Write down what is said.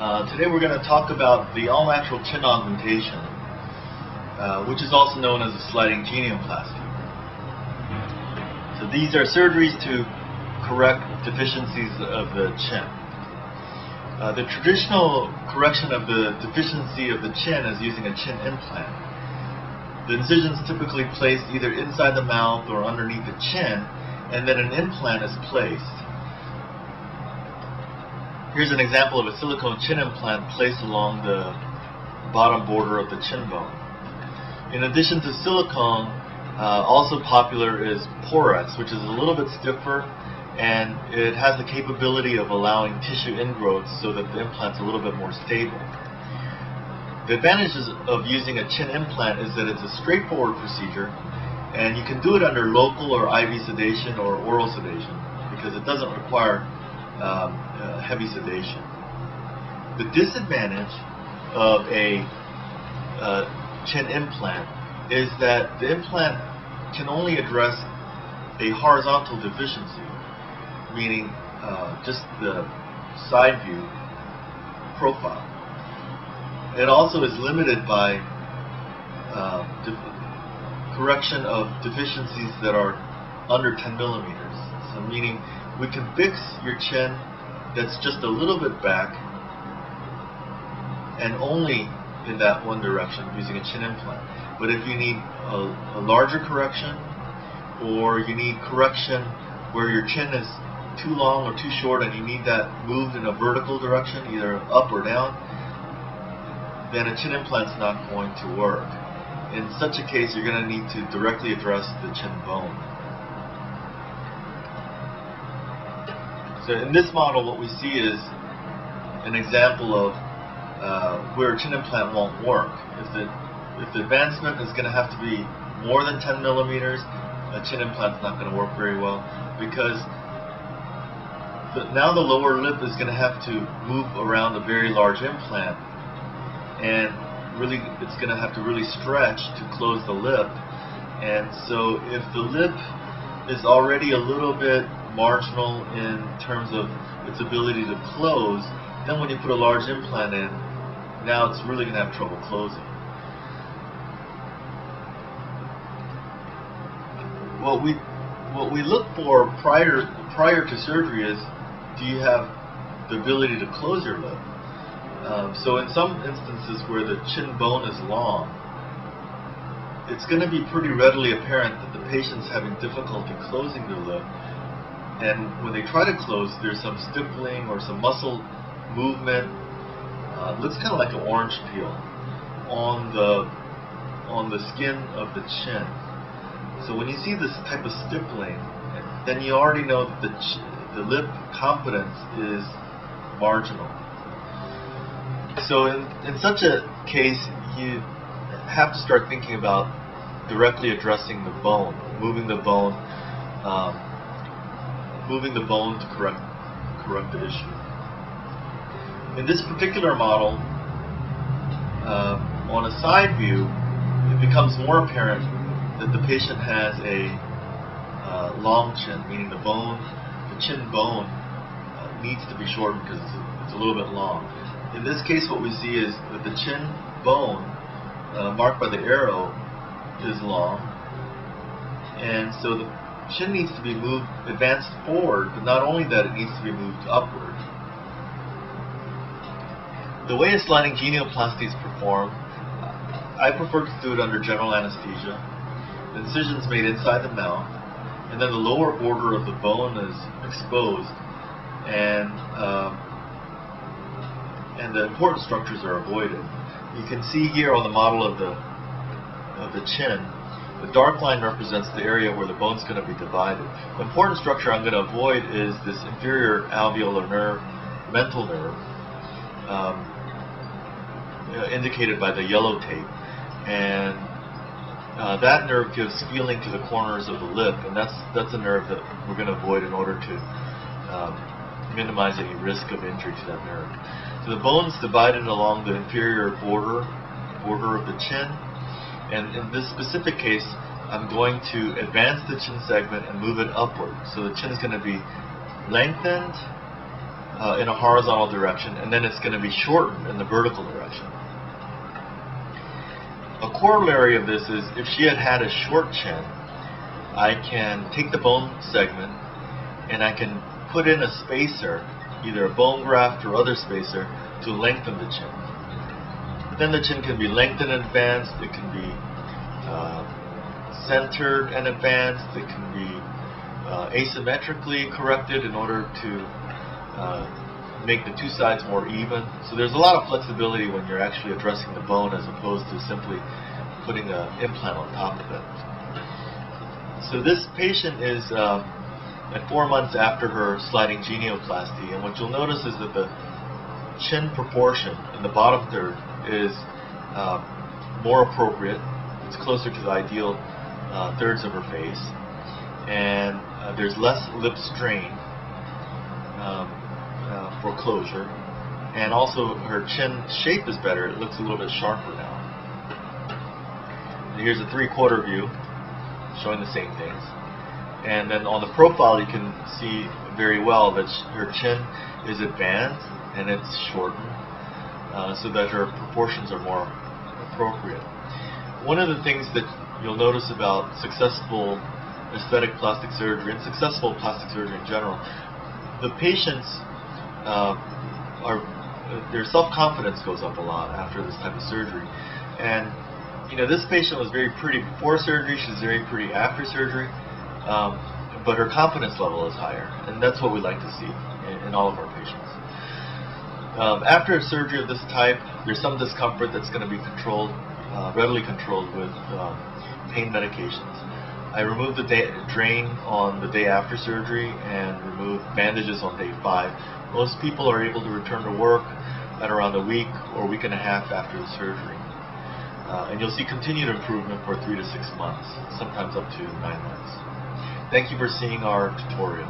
Today we're going to talk about the all-natural chin augmentation, which is also known as a sliding genioplasty. So these are surgeries to correct deficiencies of the chin. The traditional correction of the deficiency of the chin is using a chin implant. The incision is typically placed either inside the mouth or underneath the chin, and then an implant is placed. Here's an example of a silicone chin implant placed along the bottom border of the chin bone. In addition to silicone, also popular is Porex, which is a little bit stiffer, and it has the capability of allowing tissue ingrowth so that the implant's a little bit more stable. The advantages of using a chin implant is that it's a straightforward procedure, and you can do it under local or IV sedation or oral sedation because it doesn't require heavy sedation. The disadvantage of a chin implant is that the implant can only address a horizontal deficiency, meaning just the side view profile. It also is limited by correction of deficiencies that are under 10 millimeters. So meaning we can fix your chin that's just a little bit back and only in that one direction using a chin implant. But if you need a larger correction, or you need correction where your chin is too long or too short and you need that moved in a vertical direction, either up or down, then a chin implant's not going to work. In such a case, you're going to need to directly address the chin bone. So in this model, what we see is an example of where a chin implant won't work. If the advancement is going to have to be more than 10 millimeters, a chin implant's not going to work very well, because now the lower lip is going to have to move around a very large implant, and really it's going to have to really stretch to close the lip. And so if the lip is already a little bit marginal in terms of its ability to close, then when you put a large implant in, now it's really going to have trouble closing. What we look for prior to surgery is, do you have the ability to close your lip? So in some instances where the chin bone is long, it's going to be pretty readily apparent that the patient's having difficulty closing their lip. And when they try to close, there's some stippling or some muscle movement. Looks kind of like an orange peel on the skin of the chin. So when you see this type of stippling, then you already know that the lip competence is marginal. So in such a case, you have to start thinking about directly addressing the bone, moving the bone to correct the issue. In this particular model, on a side view, it becomes more apparent that the patient has a long chin, meaning the chin bone needs to be shortened because it's a little bit long. In this case, what we see is that the chin bone, marked by the arrow, is long, and so the chin needs to be advanced forward, but not only that, it needs to be moved upward. The way a sliding genioplasty is performed, I prefer to do it under general anesthesia. The incision's made inside the mouth, and then the lower border of the bone is exposed, and the important structures are avoided. You can see here on the model of the chin, the dark line represents the area where the bone's going to be divided. The important structure I'm going to avoid is this inferior alveolar nerve, mental nerve, indicated by the yellow tape, and that nerve gives feeling to the corners of the lip, and that's a nerve that we're going to avoid in order to minimize any risk of injury to that nerve. So the bone is divided along the inferior border of the chin, and in this specific case, I'm going to advance the chin segment and move it upward. So the chin is going to be lengthened, in a horizontal direction, and then it's going to be shortened in the vertical direction. A corollary of this is if she had had a short chin, I can take the bone segment and I can put in a spacer, either a bone graft or other spacer, to lengthen the chin. Then the chin can be lengthened and advanced, it can be centered and advanced, it can be asymmetrically corrected in order to make the two sides more even. So there's a lot of flexibility when you're actually addressing the bone as opposed to simply putting an implant on top of it. So this patient is at 4 months after her sliding genioplasty, and what you'll notice is that the chin proportion in the bottom third is more appropriate. It's closer to the ideal thirds of her face, and there's less lip strain for closure, and also her chin shape is better. It looks a little bit sharper now. And here's a 3/4 view showing the same things, and then on the profile you can see very well that her chin is advanced and it's shortened, so that her proportions are more appropriate. One of the things that you'll notice about successful aesthetic plastic surgery and successful plastic surgery in general, the patients their self-confidence goes up a lot after this type of surgery. And this patient was very pretty before surgery, she's very pretty after surgery, but her confidence level is higher, and that's what we like to see in all of our patients. After a surgery of this type, there's some discomfort that's going to be controlled, readily controlled with pain medications. I removed the drain on the day after surgery and removed bandages on day 5. Most people are able to return to work at around a week or week and a half after the surgery. And you'll see continued improvement for 3 to 6 months, sometimes up to 9 months. Thank you for seeing our tutorial.